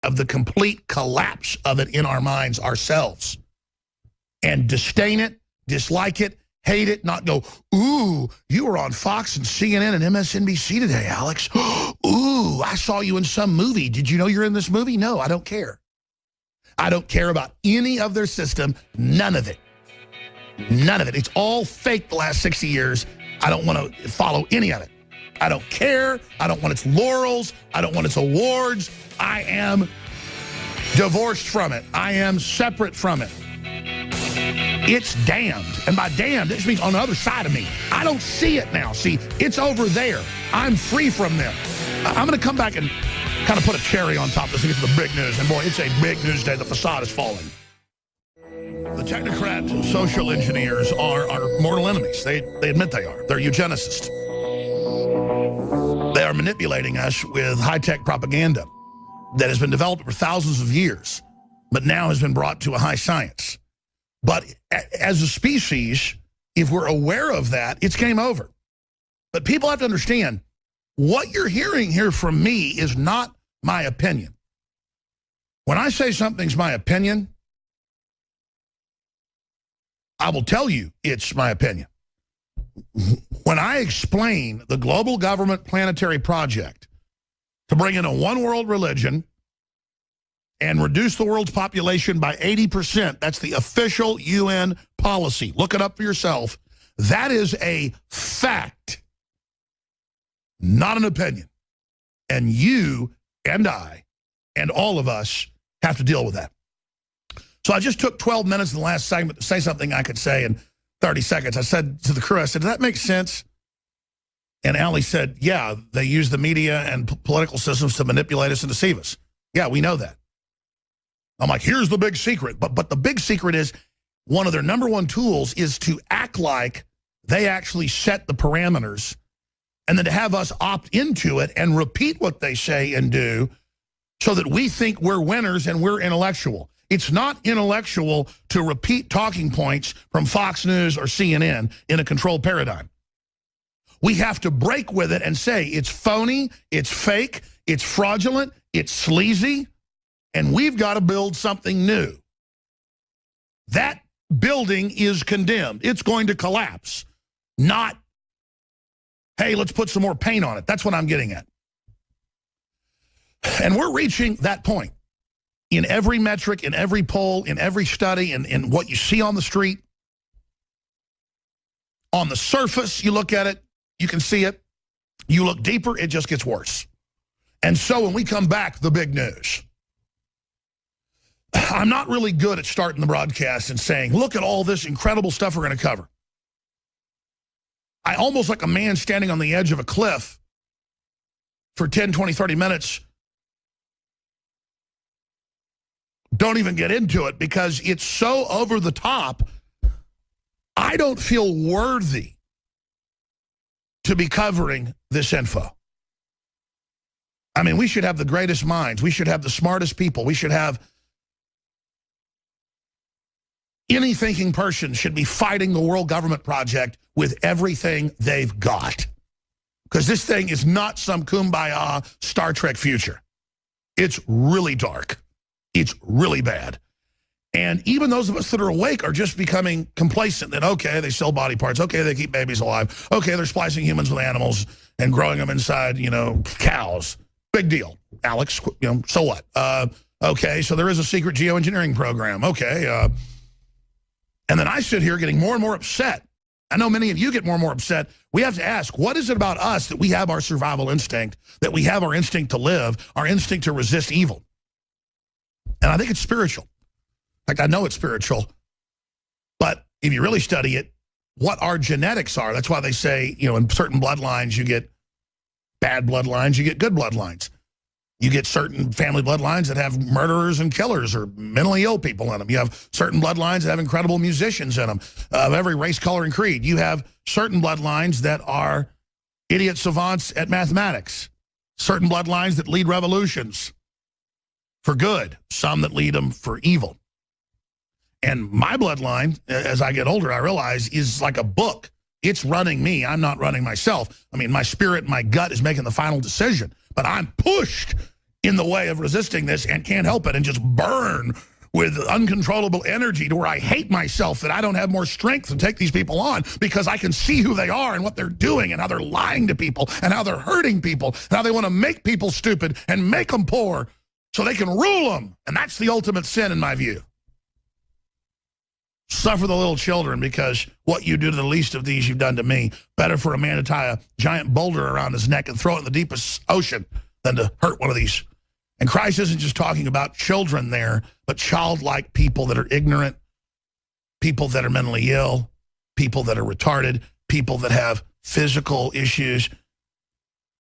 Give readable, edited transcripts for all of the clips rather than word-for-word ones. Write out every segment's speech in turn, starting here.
of the complete collapse of it in our minds ourselves. And disdain it, dislike it, hate it, not go, ooh, you were on Fox and CNN and MSNBC today, Alex. Ooh, I saw you in some movie. Did you know you're in this movie? No, I don't care. I don't care about any of their system, none of it. None of it. It's all fake the last 60 years. I don't want to follow any of it. I don't care. I don't want its laurels. I don't want its awards. I am divorced from it. I am separate from it. It's damned. And by damned, it just means on the other side of me. I don't see it now. See, it's over there. I'm free from them. I'm going to come back and kind of put a cherry on top of this and get to the big news. And boy, it's a big news day. The facade is falling. The technocrat social engineers are our mortal enemies. They admit they are. They're eugenicists. They are manipulating us with high-tech propaganda that has been developed for thousands of years, but now has been brought to a high science. But as a species, if we're aware of that, it's game over. But people have to understand, what you're hearing here from me is not my opinion. When I say something's my opinion, I will tell you it's my opinion. When I explain the global government planetary project to bring in a one-world religion and reduce the world's population by 80%, that's the official UN policy. Look it up for yourself. That is a fact, not an opinion. And you and I and all of us have to deal with that. So I just took 12 minutes in the last segment to say something I could say in 30 seconds. I said to the crew, I said, does that make sense? And Allie said, yeah, they use the media and political systems to manipulate us and deceive us. Yeah, we know that. I'm like, here's the big secret. But the big secret is one of their number one tools is to act like they actually set the parameters and then to have us opt into it and repeat what they say and do so that we think we're winners and we're intellectual. It's not intellectual to repeat talking points from Fox News or CNN in a controlled paradigm. We have to break with it and say it's phony, it's fake, it's fraudulent, it's sleazy, and we've got to build something new. That building is condemned. It's going to collapse. Not, hey, let's put some more paint on it. That's what I'm getting at. And we're reaching that point. In every metric, in every poll, in every study, in what you see on the street. On the surface, you look at it, you can see it. You look deeper, it just gets worse. And so when we come back, the big news. I'm not really good at starting the broadcast and saying, look at all this incredible stuff we're going to cover. I almost like a man standing on the edge of a cliff for 10, 20, 30 minutes. Don't even get into it because it's so over the top. I don't feel worthy to be covering this info. I mean, we should have the greatest minds. We should have the smartest people. We should have any thinking person should be fighting the world government project with everything they've got. Because this thing is not some kumbaya Star Trek future. It's really dark. It's really bad. And even those of us that are awake are just becoming complacent that, okay, they sell body parts. Okay, they keep babies alive. Okay, they're splicing humans with animals and growing them inside, cows. Big deal, Alex. So what? Okay, so there is a secret geoengineering program. Okay. And then I sit here getting more and more upset. I know many of you get more and more upset. We have to ask, what is it about us that we have our survival instinct, that we have our instinct to live, our instinct to resist evil? And I think it's spiritual. In fact, I know it's spiritual. But if you really study it, what our genetics are, that's why they say, in certain bloodlines, you get bad bloodlines, you get good bloodlines. You get certain family bloodlines that have murderers and killers or mentally ill people in them. You have certain bloodlines that have incredible musicians in them of every race, color, and creed. You have certain bloodlines that are idiot savants at mathematics. Certain bloodlines that lead revolutions for good, some that lead them for evil. And my bloodline, as I get older, I realize, is like a book. It's running me. I'm not running myself. I mean, my spirit, my gut is making the final decision. But I'm pushed in the way of resisting this and can't help it and just burn with uncontrollable energy to where I hate myself that I don't have more strength to take these people on because I can see who they are and what they're doing and how they're lying to people and how they're hurting people and how they want to make people stupid and make them poor so they can rule them. And that's the ultimate sin in my view. Suffer the little children because what you do to the least of these you've done to me. Better for a man to tie a giant boulder around his neck and throw it in the deepest ocean than to hurt one of these. And Christ isn't just talking about children there, but childlike people that are ignorant, people that are mentally ill, people that are retarded, people that have physical issues,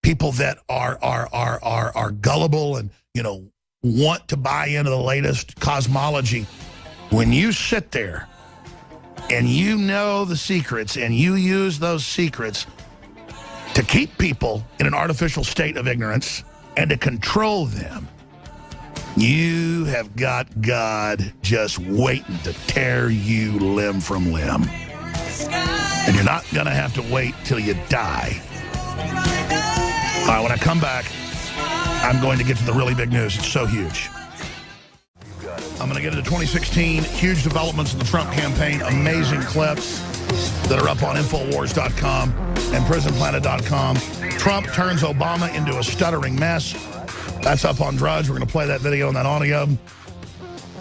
people that are gullible and, you know, want to buy into the latest cosmology. When you sit there and you know the secrets and you use those secrets to keep people in an artificial state of ignorance and to control them, you have got God just waiting to tear you limb from limb. And you're not going to have to wait till you die. All right, when I come back, I'm going to get to the really big news. It's so huge. I'm going to get into 2016, huge developments in the Trump campaign, amazing clips that are up on Infowars.com and PrisonPlanet.com. Trump turns Obama into a stuttering mess. That's up on Drudge. We're going to play that video and that audio.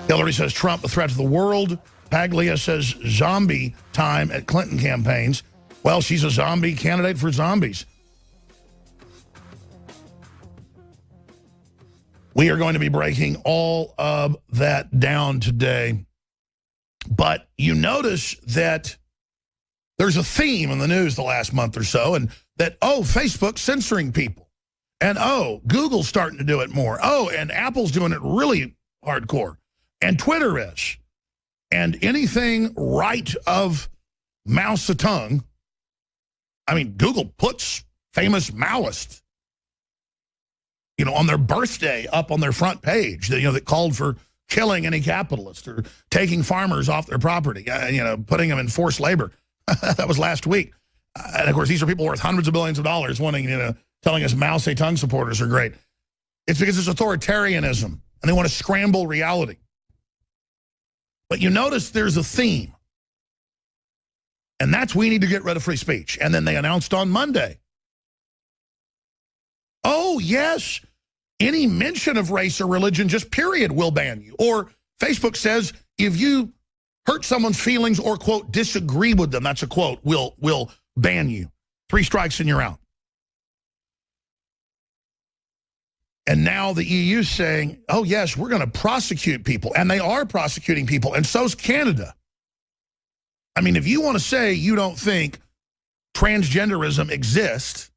Hillary says Trump a threat to the world. Paglia says zombie time at Clinton campaigns. Well, she's a zombie candidate for zombies. We are going to be breaking all of that down today. But you notice that there's a theme in the news the last month or so, and that, oh, Facebook's censoring people. And, oh, Google's starting to do it more. Oh, and Apple's doing it really hardcore. And Twitter is. And anything right of Mao Zedong, I mean, Google puts famous Maoists, you know, on their birthday up on their front page, you know, that called for killing any capitalist or taking farmers off their property, you know, putting them in forced labor. That was last week. And, of course, these are people worth hundreds of billions of dollars wanting, you know, telling us Mao Zedong supporters are great. It's because it's authoritarianism, and they want to scramble reality. But you notice there's a theme, and that's we need to get rid of free speech. And then they announced on Monday, oh, yes, any mention of race or religion, just period, will ban you. Or Facebook says if you hurt someone's feelings or, quote, disagree with them, that's a quote, will ban you. 3 strikes and you're out. And now the EU's saying, oh, yes, we're going to prosecute people. And they are prosecuting people, and so's Canada. I mean, if you want to say you don't think transgenderism exists,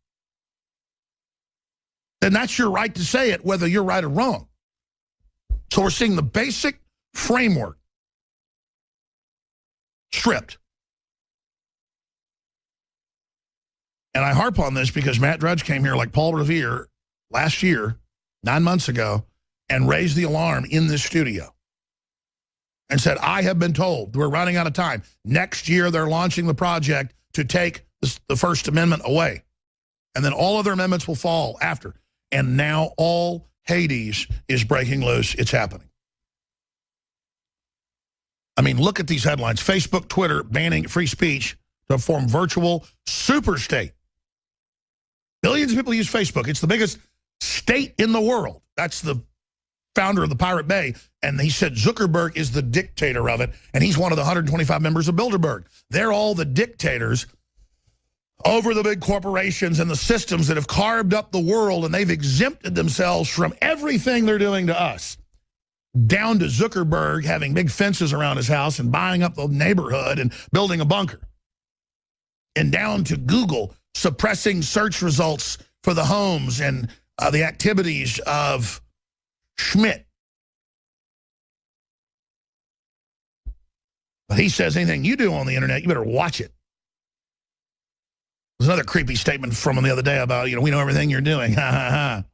then that's your right to say it, whether you're right or wrong. So we're seeing the basic framework stripped. And I harp on this because Matt Drudge came here like Paul Revere last year, 9 months ago, and raised the alarm in this studio and said, I have been told we're running out of time. Next year, they're launching the project to take the First Amendment away. And then all other amendments will fall after. And now all Hades is breaking loose. It's happening. I mean, look at these headlines. Facebook, Twitter banning free speech to form virtual superstate. Billions of people use Facebook. It's the biggest state in the world. That's the founder of the Pirate Bay. And he said Zuckerberg is the dictator of it. And he's one of the 125 members of Bilderberg. They're all the dictators over the big corporations and the systems that have carved up the world, and they've exempted themselves from everything they're doing to us. Down to Zuckerberg having big fences around his house and buying up the neighborhood and building a bunker. And down to Google suppressing search results for the homes and the activities of Schmidt. But he says anything you do on the internet, you better watch it. There's another creepy statement from him the other day about, you know, we know everything you're doing. Ha, ha, ha.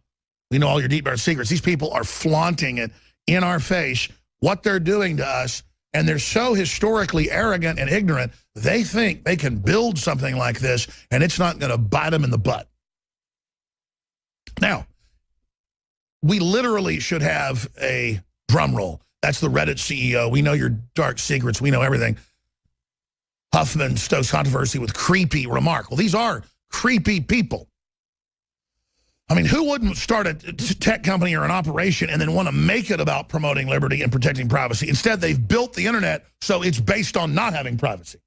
We know all your deep, dark secrets. These people are flaunting it in our face, what they're doing to us, and they're so historically arrogant and ignorant, they think they can build something like this, and it's not going to bite them in the butt. Now, we literally should have a drum roll. That's the Reddit CEO. We know your dark secrets. We know everything. Huffman stokes controversy with creepy remark. Well, these are creepy people. I mean, who wouldn't start a tech company or an operation and then want to make it about promoting liberty and protecting privacy? Instead, they've built the internet so it's based on not having privacy.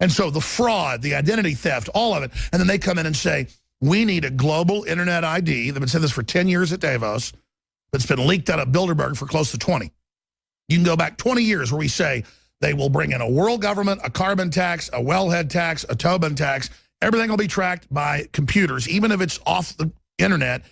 And so the fraud, the identity theft, all of it, and then they come in and say, we need a global internet ID. They've been saying this for 10 years at Davos, but it's been leaked out of Bilderberg for close to 20. You can go back 20 years where we say they will bring in a world government, a carbon tax, a wellhead tax, a Tobin tax. Everything will be tracked by computers, even if it's off the internet.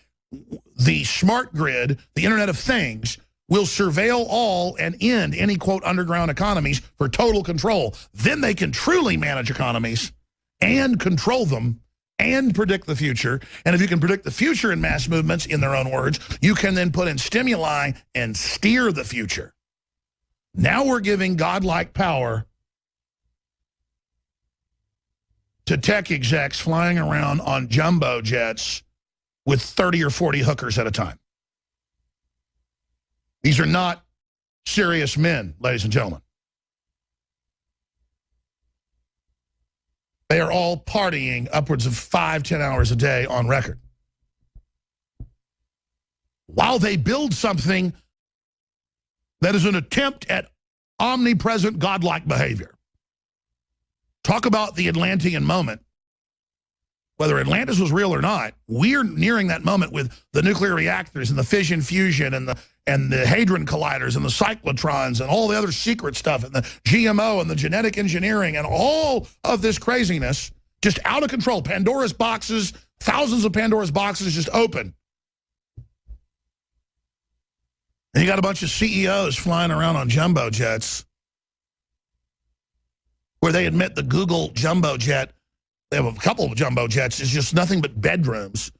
The smart grid, the Internet of Things, will surveil all and end any, quote, underground economies for total control. Then they can truly manage economies and control them and predict the future. And if you can predict the future in mass movements, in their own words, you can then put in stimuli and steer the future. Now we're giving godlike power to tech execs flying around on jumbo jets with 30 or 40 hookers at a time. These are not serious men, ladies and gentlemen. They are all partying upwards of 5-10 hours a day on record, while they build something that is an attempt at omnipresent godlike behavior. Talk about the Atlantean moment. Whether Atlantis was real or not, we're nearing that moment with the nuclear reactors and the fission fusion and the hadron colliders and the cyclotrons and all the other secret stuff and the GMO and the genetic engineering and all of this craziness just out of control. Pandora's boxes, thousands of Pandora's boxes just open. And you got a bunch of CEOs flying around on jumbo jets where they admit the Google jumbo jet, they have a couple of jumbo jets, is just nothing but bedrooms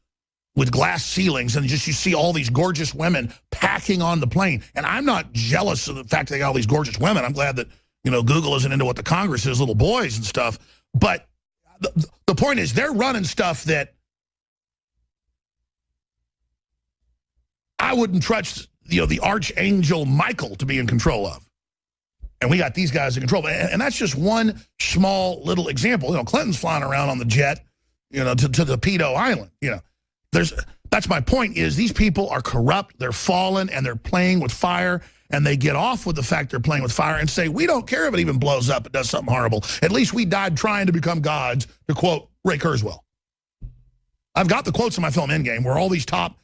with glass ceilings, and just you see all these gorgeous women packing on the plane. And I'm not jealous of the fact they got all these gorgeous women. I'm glad that, you know, Google isn't into what the Congress is, little boys and stuff. But the point is, they're running stuff that I wouldn't trust, you know, the archangel Michael to be in control of. And we got these guys in control. And that's just one small little example. You know, Clinton's flying around on the jet, you know, to the Pedo Island. You know, that's my point, is these people are corrupt, they're fallen, and they're playing with fire. And they get off with the fact they're playing with fire and say, we don't care if it even blows up, it does something horrible. At least we died trying to become gods, to quote Ray Kurzweil. I've got the quotes in my film Endgame where all these top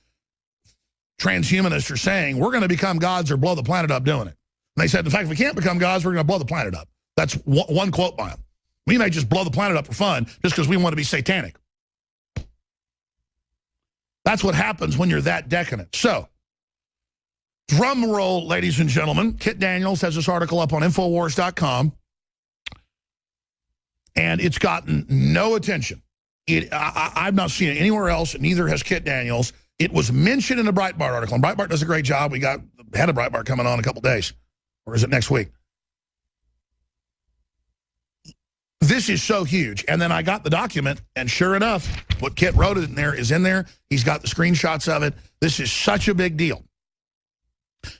transhumanists are saying, we're going to become gods or blow the planet up doing it. And they said, in fact, if we can't become gods, we're going to blow the planet up. That's one quote by them. We may just blow the planet up for fun just because we want to be satanic. That's what happens when you're that decadent. So, drum roll, ladies and gentlemen. Kit Daniels has this article up on Infowars.com, and it's gotten no attention. I've not seen it anywhere else, and neither has Kit Daniels. It was mentioned in a Breitbart article, and Breitbart does a great job. We got the head of Breitbart coming on in a couple days. Or is it next week? This is so huge. And then I got the document, and sure enough, what Kit wrote in there is in there. He's got the screenshots of it. This is such a big deal.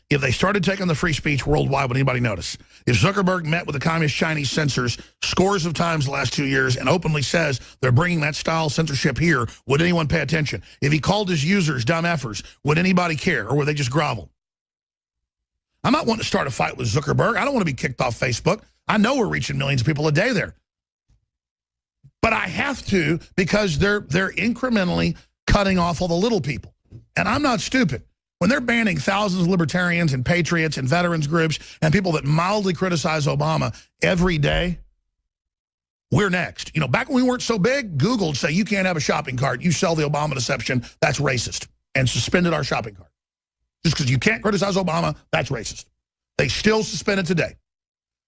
If they started taking the free speech worldwide, would anybody notice? If Zuckerberg met with the communist Chinese censors scores of times the last 2 years and openly says they're bringing that style censorship here, would anyone pay attention? If he called his users dumb effers, would anybody care, or would they just grovel? I'm not wanting to start a fight with Zuckerberg. I don't want to be kicked off Facebook. I know we're reaching millions of people a day there. But I have to, because they're incrementally cutting off all the little people. And I'm not stupid. When they're banning thousands of libertarians and patriots and veterans groups and people that mildly criticize Obama every day, we're next. You know, back when we weren't so big, Google would say, you can't have a shopping cart. You sell the Obama deception. That's racist. And suspended our shopping cart. Just because you can't criticize Obama, that's racist. They still suspend it today.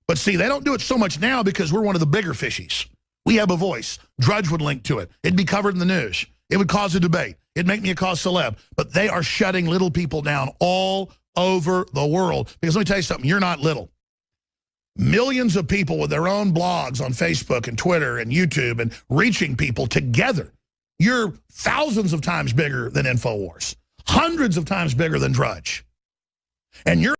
But see, they don't do it so much now because we're one of the bigger fishies. We have a voice. Drudge would link to it. It'd be covered in the news. It would cause a debate. It'd make me a cause celeb. But they are shutting little people down all over the world. Because let me tell you something, you're not little. Millions of people with their own blogs on Facebook and Twitter and YouTube and reaching people together. You're thousands of times bigger than InfoWars. hundreds of times bigger than Drudge. And you're